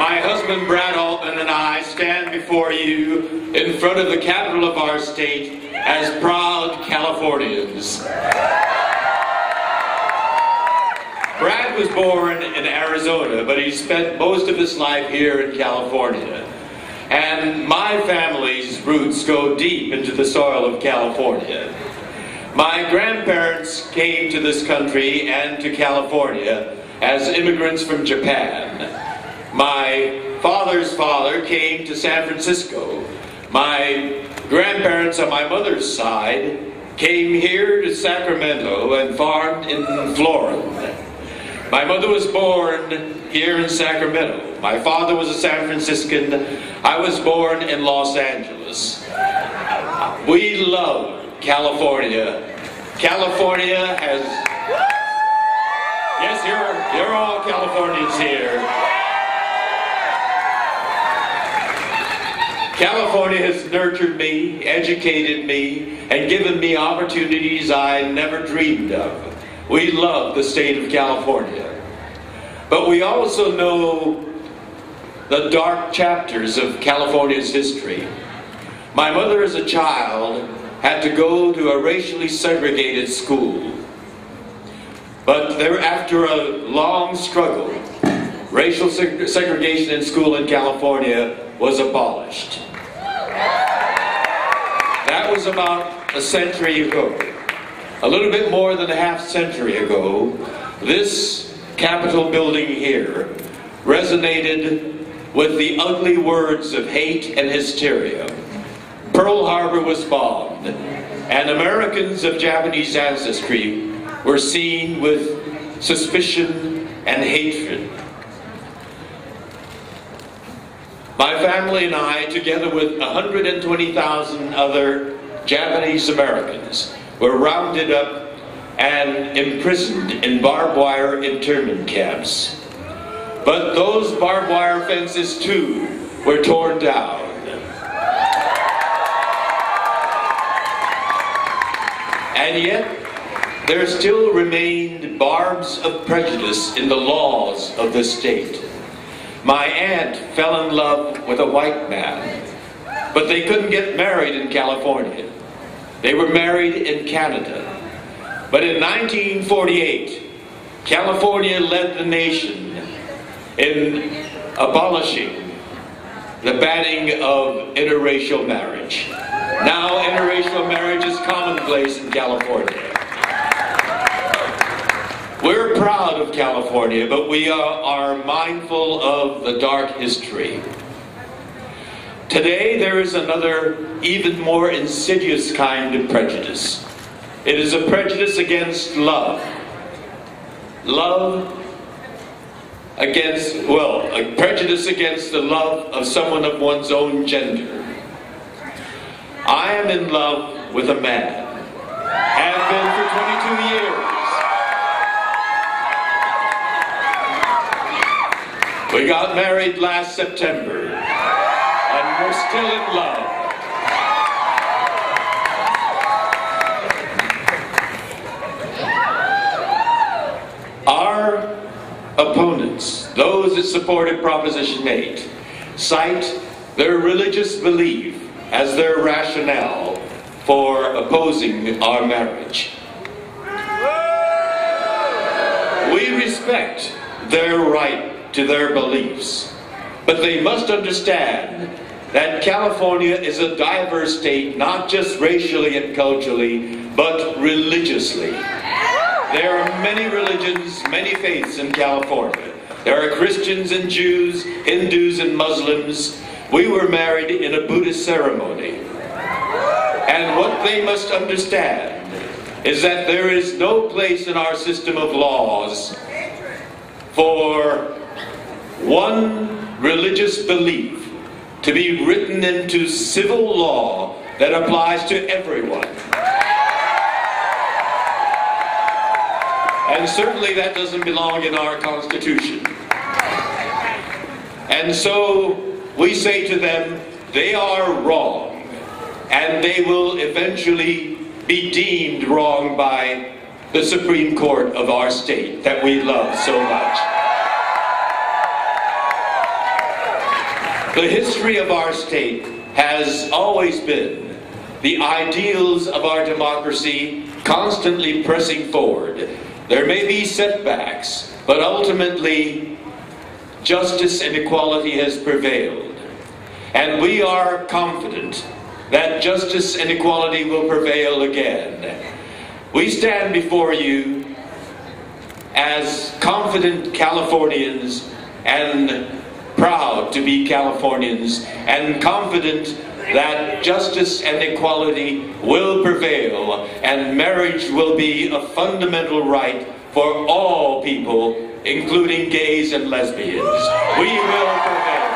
My husband Brad Altman and I stand before you in front of the capital of our state as proud Californians. Brad was born in Arizona, but he spent most of his life here in California. And my family's roots go deep into the soil of California. My grandparents came to this country and to California as immigrants from Japan. My father's father came to San Francisco. My grandparents on my mother's side came here to Sacramento and farmed in Florida. My mother was born here in Sacramento. My father was a San Franciscan. I was born in Los Angeles. We love California. California has... Yes, you're all Californians here. California has nurtured me, educated me, and given me opportunities I never dreamed of. We love the state of California. But we also know the dark chapters of California's history. My mother as a child had to go to a racially segregated school. But after a long struggle, racial segregation in school in California was abolished. That was about a century ago. A little bit more than a half century ago, this Capitol building here resonated with the ugly words of hate and hysteria. Pearl Harbor was bombed, and Americans of Japanese ancestry were seen with suspicion and hatred. My family and I, together with 120,000 other Japanese Americans, were rounded up and imprisoned in barbed wire internment camps. But those barbed wire fences too were torn down. And yet there still remained barbs of prejudice in the laws of the state. My aunt fell in love with a white man, but they couldn't get married in California. They were married in Canada. But in 1948, California led the nation in abolishing the banning of interracial marriage. Now interracial marriage is commonplace in California. We're proud of California, but we are mindful of the dark history. Today there is another, even more insidious kind of prejudice. It is a prejudice against love. Love against, well, a prejudice against the love of someone of one's own gender. I am in love with a man. Have been for 22 years. We got married last September, and we're still in love. Our opponents, those that supported Proposition 8, cite their religious belief as their rationale for opposing our marriage. We respect their right to their beliefs, but they must understand that California is a diverse state, not just racially and culturally, but religiously. There are many religions, many faiths in California. There are Christians and Jews, Hindus and Muslims. We were married in a Buddhist ceremony. And what they must understand is that there is no place in our system of laws for one religious belief to be written into civil law that applies to everyone. And certainly that doesn't belong in our Constitution. And so we say to them, they are wrong, and they will eventually be deemed wrong by the Supreme Court of our state that we love so much. The history of our state has always been the ideals of our democracy constantly pressing forward. There may be setbacks, but ultimately justice and equality has prevailed. And we are confident that justice and equality will prevail again. We stand before you as confident Californians and proud to be Californians and confident that justice and equality will prevail and marriage will be a fundamental right for all people, including gays and lesbians. We will prevail.